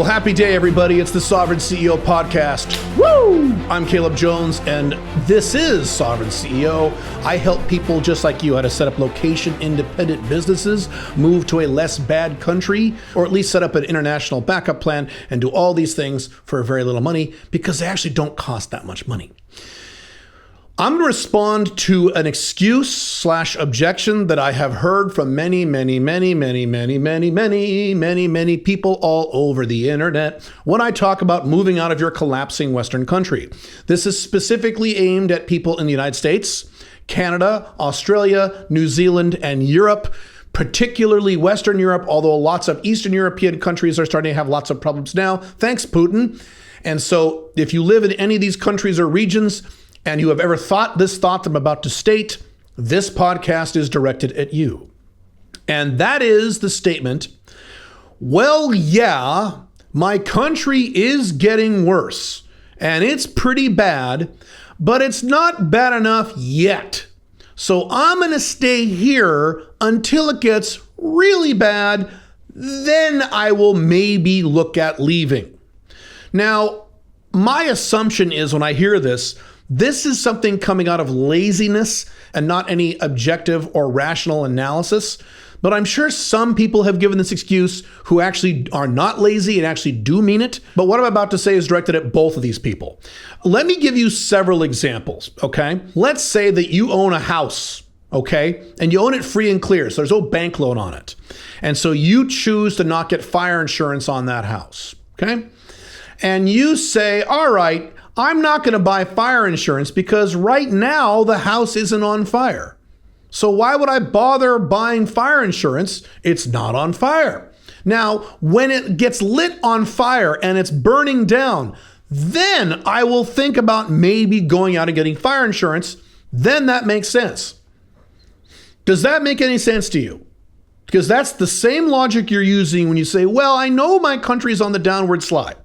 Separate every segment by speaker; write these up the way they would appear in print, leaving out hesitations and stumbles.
Speaker 1: Well, happy day, everybody. It's the Sovereign CEO podcast. Woo! I'm Caleb Jones, and this is Sovereign CEO. I help people just like you how to set up location-independent businesses, move to a less bad country, or at least set up an international backup plan and do all these things for very little money because they actually don't cost that much money. I'm going to respond to an excuse/objection that I have heard from many people all over the internet when I talk about moving out of your collapsing Western country. This is specifically aimed at people in the United States, Canada, Australia, New Zealand, and Europe, particularly Western Europe, although lots of Eastern European countries are starting to have lots of problems now. Thanks, Putin. And so if you live in any of these countries or regions, and you have ever thought this thought I'm about to state, this podcast is directed at you. And that is the statement, well, yeah, my country is getting worse, and it's pretty bad, but it's not bad enough yet. So I'm going to stay here until it gets really bad, then I will maybe look at leaving. Now, my assumption is when I hear this is something coming out of laziness and not any objective or rational analysis. But I'm sure some people have given this excuse who actually are not lazy and actually do mean it. But what I'm about to say is directed at both of these people. Let me give you several examples, okay? Let's say that you own a house, okay? And you own it free and clear, so there's no bank loan on it. And so you choose to not get fire insurance on that house, okay? And you say, all right, I'm not going to buy fire insurance because right now the house isn't on fire. So why would I bother buying fire insurance? It's not on fire. Now, when it gets lit on fire and it's burning down, then I will think about maybe going out and getting fire insurance. Then that makes sense. Does that make any sense to you? Because that's the same logic you're using when you say, well, I know my country's on the downward slide.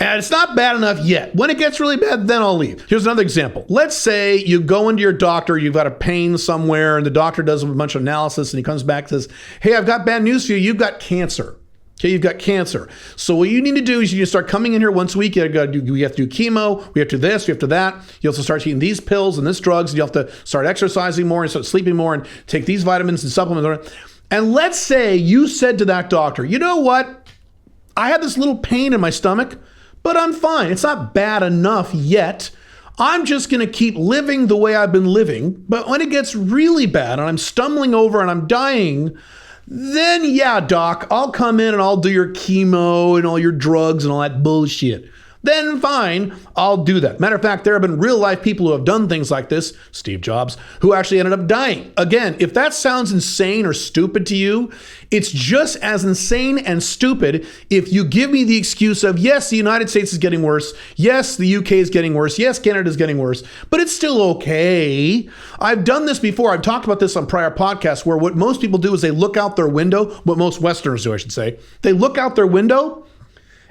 Speaker 1: And it's not bad enough yet. When it gets really bad, then I'll leave. Here's another example. Let's say you go into your doctor, you've got a pain somewhere, and the doctor does a bunch of analysis, and he comes back and says, hey, I've got bad news for you. You've got cancer. Okay, you've got cancer. So what you need to do is you need to start coming in here once a week. We have to do chemo. We have to do this. We have to that. You have to start taking these pills and this drugs. And you have to start exercising more and start sleeping more and take these vitamins and supplements. And let's say you said to that doctor, you know what? I have this little pain in my stomach, but I'm fine. It's not bad enough yet. I'm just going to keep living the way I've been living. But when it gets really bad and I'm stumbling over and I'm dying, then yeah, doc, I'll come in and I'll do your chemo and all your drugs and all that bullshit. Then fine, I'll do that. Matter of fact, there have been real life people who have done things like this, Steve Jobs, who actually ended up dying. Again, if that sounds insane or stupid to you, it's just as insane and stupid if you give me the excuse of, yes, the United States is getting worse. Yes, the UK is getting worse. Yes, Canada is getting worse, but it's still okay. I've done this before. I've talked about this on prior podcasts where what most people do is they look out their window, what most Westerners do, I should say. They look out their window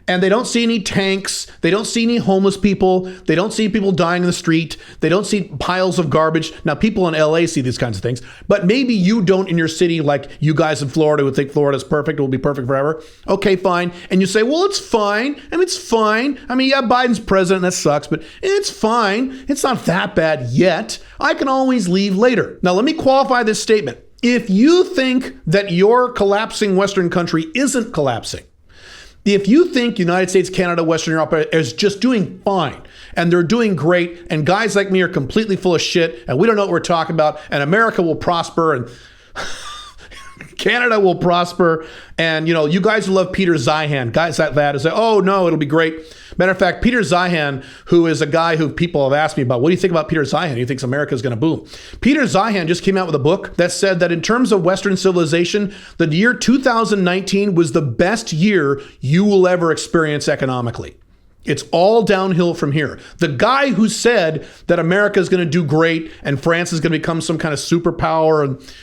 Speaker 1: and they don't see any tanks. They don't see any homeless people. They don't see people dying in the street. They don't see piles of garbage. Now, people in LA see these kinds of things, but maybe you don't in your city, like you guys in Florida would think Florida's perfect. It will be perfect forever. Okay, fine. And you say, well, it's fine. I mean, it's fine. I mean, yeah, Biden's president. That sucks, but it's fine. It's not that bad yet. I can always leave later. Now, let me qualify this statement. If you think that your collapsing Western country isn't collapsing, if you think United States, Canada, Western Europe is just doing fine and they're doing great and guys like me are completely full of shit and we don't know what we're talking about and America will prosper and Canada will prosper and, you know, you guys who love Peter Zeihan, guys like that, is say, oh no, it'll be great. Matter of fact, Peter Zeihan, who is a guy who people have asked me about, what do you think about Peter Zeihan? He thinks America is going to boom. Peter Zeihan just came out with a book that said that in terms of Western civilization, the year 2019 was the best year you will ever experience economically. It's all downhill from here. The guy who said that America is going to do great and France is going to become some kind of superpower and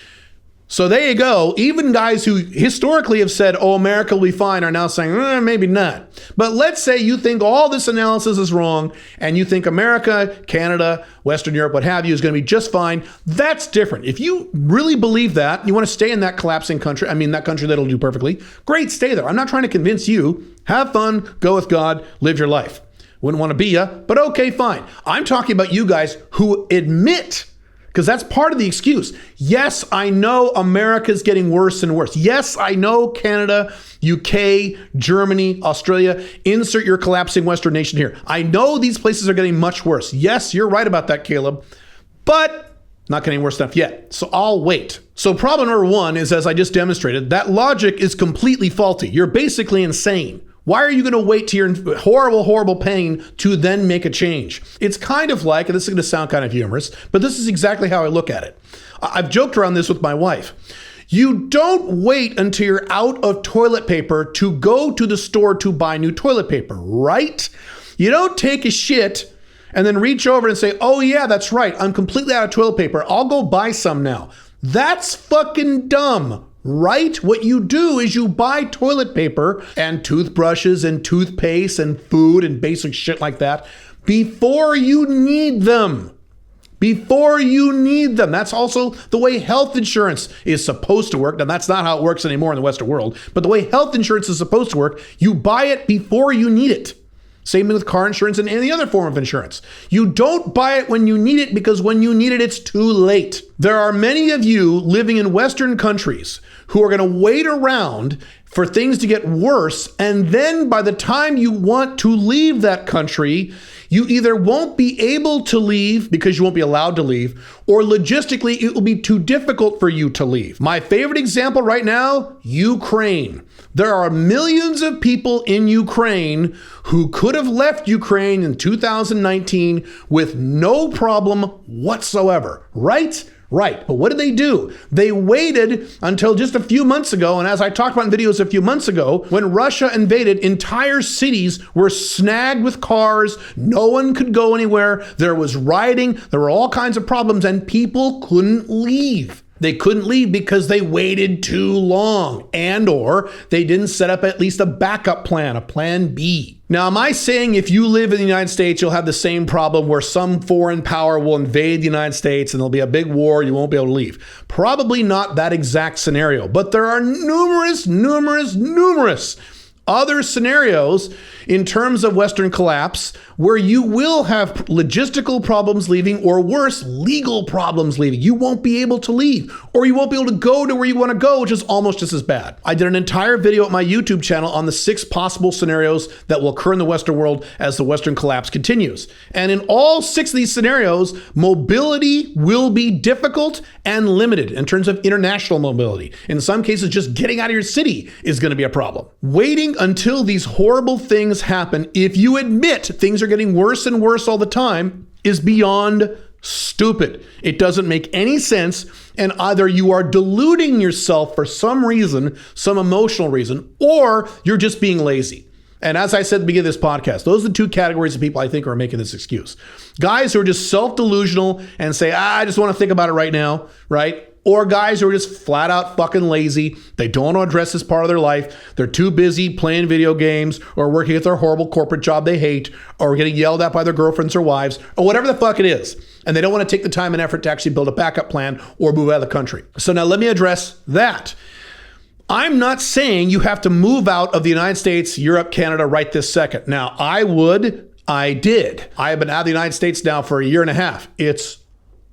Speaker 1: So there you go. Even guys who historically have said, oh, America will be fine, are now saying, maybe not. But let's say you think all this analysis is wrong and you think America, Canada, Western Europe, what have you, is going to be just fine. That's different. If you really believe that, you want to stay in that collapsing country, that country that'll do perfectly, great, stay there. I'm not trying to convince you. Have fun, go with God, live your life. Wouldn't want to be ya, but okay, fine. I'm talking about you guys who admit, because that's part of the excuse. Yes, I know America's getting worse and worse. Yes, I know Canada, UK, Germany, Australia, insert your collapsing Western nation here. I know these places are getting much worse. Yes, you're right about that, Caleb, but not getting worse enough yet. So I'll wait. So problem number one is, as I just demonstrated, that logic is completely faulty. You're basically insane. Why are you going to wait to your horrible, horrible pain to then make a change? It's kind of like, and this is going to sound kind of humorous, but this is exactly how I look at it. I've joked around this with my wife. You don't wait until you're out of toilet paper to go to the store to buy new toilet paper, right? You don't take a shit and then reach over and say, oh yeah, that's right, I'm completely out of toilet paper, I'll go buy some now. That's fucking dumb. Right? What you do is you buy toilet paper and toothbrushes and toothpaste and food and basic shit like that before you need them. Before you need them. That's also the way health insurance is supposed to work. Now, that's not how it works anymore in the Western world, but the way health insurance is supposed to work, you buy it before you need it. Same with car insurance and any other form of insurance. You don't buy it when you need it, because when you need it, it's too late. There are many of you living in Western countries who are going to wait around for things to get worse, and then by the time you want to leave that country, you either won't be able to leave because you won't be allowed to leave, or logistically it will be too difficult for you to leave. My favorite example right now, Ukraine. There are millions of people in Ukraine who could have left Ukraine in 2019 with no problem whatsoever, right? Right. But what did they do? They waited until just a few months ago. And as I talked about in videos a few months ago, when Russia invaded, entire cities were snagged with cars. No one could go anywhere. There was rioting. There were all kinds of problems, and people couldn't leave. They couldn't leave because they waited too long, and or they didn't set up at least a backup plan, a plan B. Now, am I saying if you live in the United States, you'll have the same problem where some foreign power will invade the United States and there'll be a big war, you won't be able to leave? Probably not that exact scenario, but there are numerous other scenarios in terms of Western collapse where you will have logistical problems leaving, or worse, legal problems leaving. You won't be able to leave, or you won't be able to go to where you want to go, which is almost just as bad. I did an entire video at my YouTube channel on the 6 possible scenarios that will occur in the Western world as the Western collapse continues. And in all 6 of these scenarios, mobility will be difficult and limited in terms of international mobility. In some cases, just getting out of your city is going to be a problem. Waiting until these horrible things happen, if you admit things are getting worse and worse all the time, is beyond stupid. It doesn't make any sense, and either you are deluding yourself for some reason, some emotional reason, or you're just being lazy. And as I said at the beginning of this podcast, those are the 2 categories of people I think are making this excuse. Guys who are just self-delusional and say, I just want to think about it right now, right? Or guys who are just flat out fucking lazy. They don't want to address this part of their life. They're too busy playing video games or working at their horrible corporate job they hate, or getting yelled at by their girlfriends or wives, or whatever the fuck it is. And they don't want to take the time and effort to actually build a backup plan or move out of the country. So now let me address that. I'm not saying you have to move out of the United States, Europe, Canada right this second. Now, I did. I have been out of the United States now for a year and a half. It's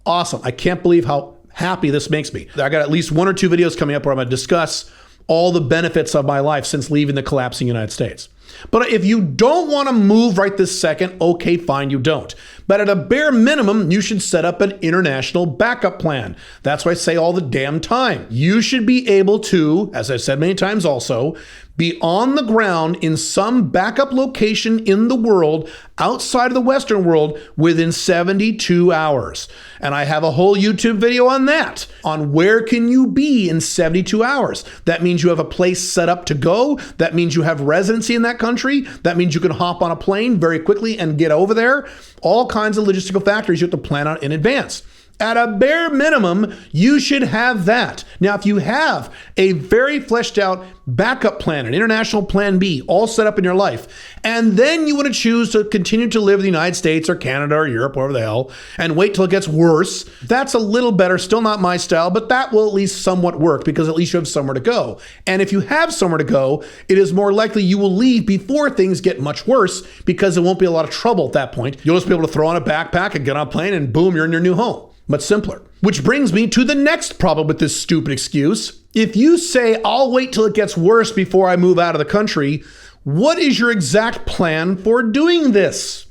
Speaker 1: awesome. I can't believe how happy this makes me. I got at least 1 or 2 videos coming up where I'm going to discuss all the benefits of my life since leaving the collapsing United States. But if you don't want to move right this second, okay, fine, you don't. But at a bare minimum, you should set up an international backup plan. That's what I say all the damn time. You should be able to, as I've said many times also, be on the ground in some backup location in the world outside of the Western world within 72 hours. And I have a whole YouTube video on that, on where can you be in 72 hours. That means you have a place set up to go. That means you have residency in that country. That means you can hop on a plane very quickly and get over there. All kinds of logistical factors you have to plan out in advance. At a bare minimum, you should have that. Now, if you have a very fleshed out backup plan, an international plan B, all set up in your life, and then you want to choose to continue to live in the United States or Canada or Europe, wherever the hell, and wait till it gets worse, that's a little better. Still not my style, but that will at least somewhat work because at least you have somewhere to go. And if you have somewhere to go, it is more likely you will leave before things get much worse because it won't be a lot of trouble at that point. You'll just be able to throw on a backpack and get on a plane and boom, you're in your new home. Much simpler. Which brings me to the next problem with this stupid excuse. If you say, I'll wait till it gets worse before I move out of the country, what is your exact plan for doing this?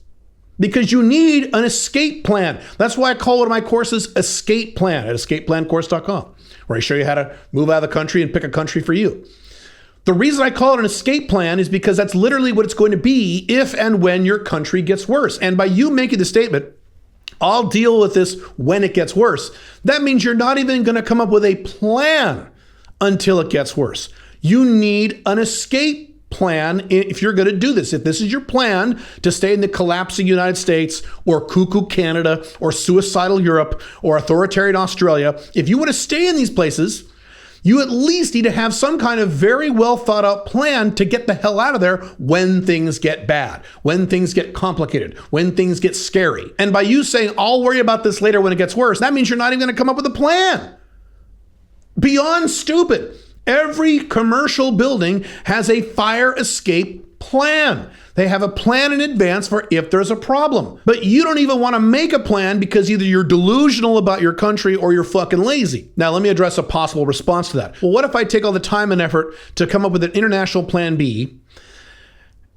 Speaker 1: Because you need an escape plan. That's why I call one of my courses Escape Plan at escapeplancourse.com, where I show you how to move out of the country and pick a country for you. The reason I call it an escape plan is because that's literally what it's going to be if and when your country gets worse. And by you making the statement, I'll deal with this when it gets worse, that means you're not even going to come up with a plan until it gets worse. You need an escape plan if you're going to do this. If this is your plan to stay in the collapsing United States or cuckoo Canada or suicidal Europe or authoritarian Australia, if you want to stay in these places, you at least need to have some kind of very well thought out plan to get the hell out of there when things get bad, when things get complicated, when things get scary. And by you saying, I'll worry about this later when it gets worse, that means you're not even going to come up with a plan. Beyond stupid. Every commercial building has a fire escape plan. They have a plan in advance for if there's a problem. But you don't even want to make a plan because either you're delusional about your country or you're fucking lazy. Now, let me address a possible response to that. Well, what if I take all the time and effort to come up with an international plan B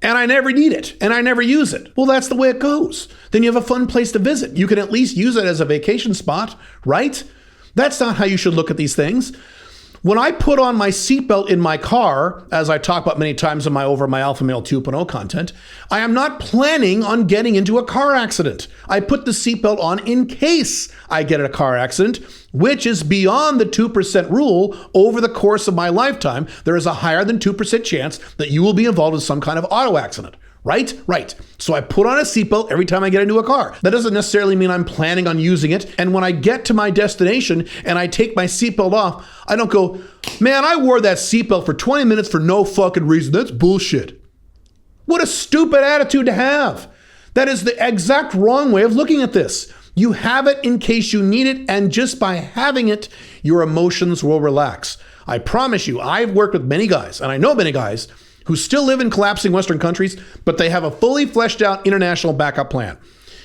Speaker 1: and I never need it and I never use it? Well, that's the way it goes. Then you have a fun place to visit. You can at least use it as a vacation spot, right? That's not how you should look at these things. When I put on my seatbelt in my car, as I talk about many times in my Alpha Male 2.0 content, I am not planning on getting into a car accident. I put the seatbelt on in case I get in a car accident, which is beyond the 2% rule. Over the course of my lifetime, there is a higher than 2% chance that you will be involved in some kind of auto accident. Right? Right. So I put on a seatbelt every time I get into a car. That doesn't necessarily mean I'm planning on using it. And when I get to my destination and I take my seatbelt off, I don't go, man, I wore that seatbelt for 20 minutes for no fucking reason. That's bullshit. What a stupid attitude to have. That is the exact wrong way of looking at this. You have it in case you need it. And just by having it, your emotions will relax. I promise you, I've worked with many guys, and I know many guys who still live in collapsing Western countries, but they have a fully fleshed out international backup plan.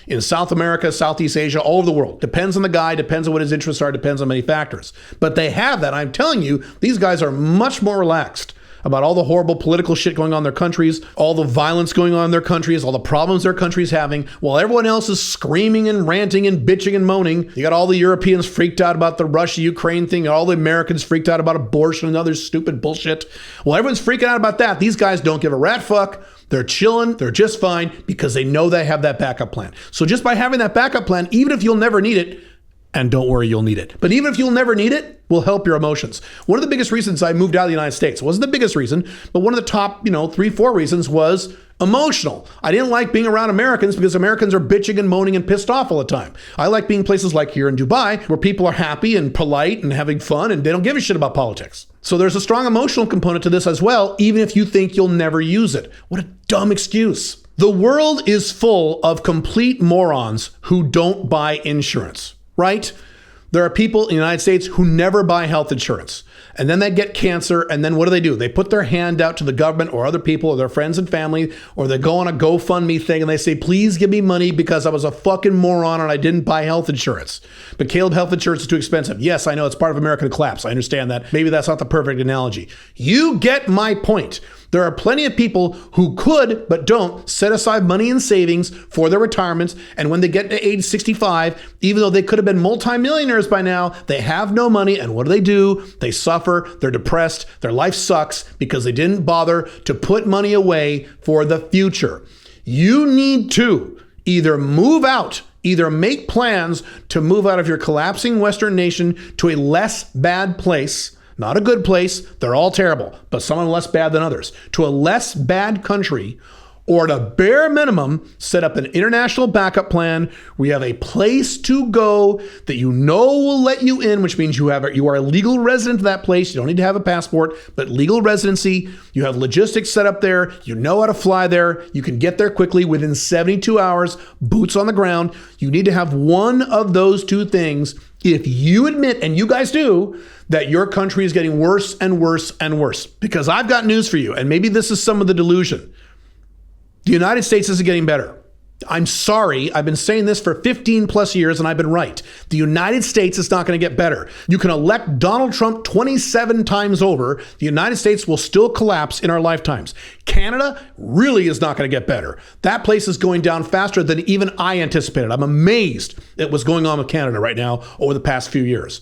Speaker 1: In South America, Southeast Asia, all over the world. Depends on the guy, depends on what his interests are, depends on many factors. But they have that. I'm telling you, these guys are much more relaxed about all the horrible political shit going on in their countries, all the violence going on in their countries, all the problems their country's having, while everyone else is screaming and ranting and bitching and moaning. You got all the Europeans freaked out about the Russia-Ukraine thing, all the Americans freaked out about abortion and other stupid bullshit. Well, everyone's freaking out about that. These guys don't give a rat fuck. They're chilling. They're just fine because they know they have that backup plan. So just by having that backup plan, even if you'll never need it, and don't worry, you'll need it. But even if you'll never need it, will help your emotions. One of the biggest reasons I moved out of the United States, wasn't the biggest reason, but one of the top, 3-4 reasons was emotional. I didn't like being around Americans because Americans are bitching and moaning and pissed off all the time. I like being places like here in Dubai where people are happy and polite and having fun and they don't give a shit about politics. So there's a strong emotional component to this as well, even if you think you'll never use it. What a dumb excuse. The world is full of complete morons who don't buy insurance. Right? There are people in the United States who never buy health insurance. And then they get cancer. And then what do? They put their hand out to the government or other people or their friends and family, or they go on a GoFundMe thing and they say, please give me money because I was a fucking moron and I didn't buy health insurance. But Caleb, health insurance is too expensive. Yes, I know it's part of American collapse. I understand that. Maybe that's not the perfect analogy. You get my point. There are plenty of people who could, but don't, set aside money in savings for their retirements. And when they get to age 65, even though they could have been multimillionaires by now, they have no money. And what do? They suffer. They're depressed. Their life sucks because they didn't bother to put money away for the future. You need to either move out, either make plans to move out of your collapsing Western nation to a less bad place. Not a good place. They're all terrible, but some are less bad than others. To a less bad country, or at a bare minimum, set up an international backup plan. We have a place to go that you know will let you in, which means you are a legal resident of that place. You don't need to have a passport, but legal residency. You have logistics set up there. You know how to fly there. You can get there quickly within 72 hours, boots on the ground. You need to have one of those two things if you admit, and you guys do, that your country is getting worse and worse and worse. Because I've got news for you, and maybe this is some of the delusion. The United States isn't getting better. I'm sorry, I've been saying this for 15 plus years and I've been right. The United States is not going to get better. You can elect Donald Trump 27 times over. The United States will still collapse in our lifetimes. Canada really is not going to get better. That place is going down faster than even I anticipated. I'm amazed at what's going on with Canada right now over the past few years.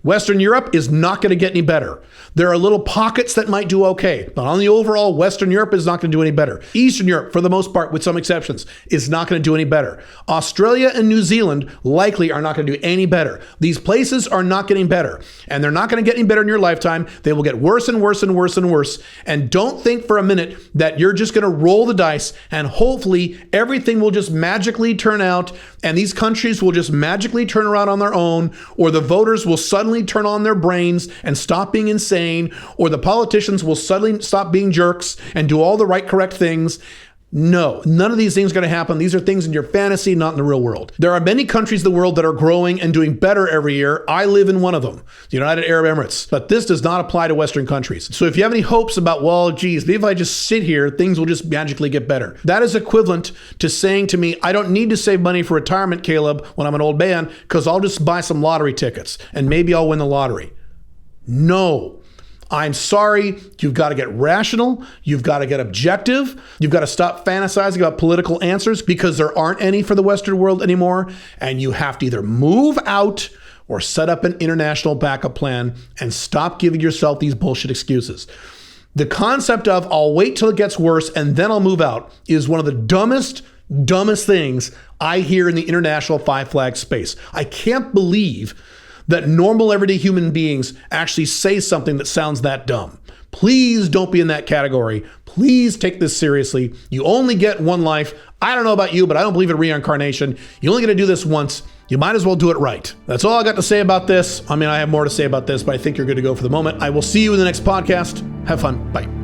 Speaker 1: Western Europe is not going to get any better. There are little pockets that might do okay, but on the overall, Western Europe is not going to do any better. Eastern Europe, for the most part, with some exceptions, is not going to do any better. Australia and New Zealand likely are not going to do any better. These places are not getting better, and they're not going to get any better in your lifetime. They will get worse and worse and worse and worse. And don't think for a minute that you're just going to roll the dice and hopefully everything will just magically turn out and these countries will just magically turn around on their own, or the voters will suddenly turn on their brains and stop being insane, or the politicians will suddenly stop being jerks and do all the right, correct things. No, none of these things are going to happen. These are things in your fantasy, not in the real world. There are many countries in the world that are growing and doing better every year. I live in one of them, the United Arab Emirates. But this does not apply to Western countries. So if you have any hopes about, well, geez, maybe if I just sit here, things will just magically get better. That is equivalent to saying to me, I don't need to save money for retirement, Caleb, when I'm an old man, because I'll just buy some lottery tickets and maybe I'll win the lottery. No. I'm sorry, you've got to get rational, you've got to get objective, you've got to stop fantasizing about political answers because there aren't any for the Western world anymore, and you have to either move out or set up an international backup plan and stop giving yourself these bullshit excuses. The concept of I'll wait till it gets worse and then I'll move out is one of the dumbest things I hear in the international five flag space. I can't believe that normal everyday human beings actually say something that sounds that dumb. Please don't be in that category. Please take this seriously. You only get one life. I don't know about you, but I don't believe in reincarnation. You only get to do this once. You might as well do it right. That's all I got to say about this. I mean, I have more to say about this, but I think you're good to go for the moment. I will see you in the next podcast. Have fun. Bye.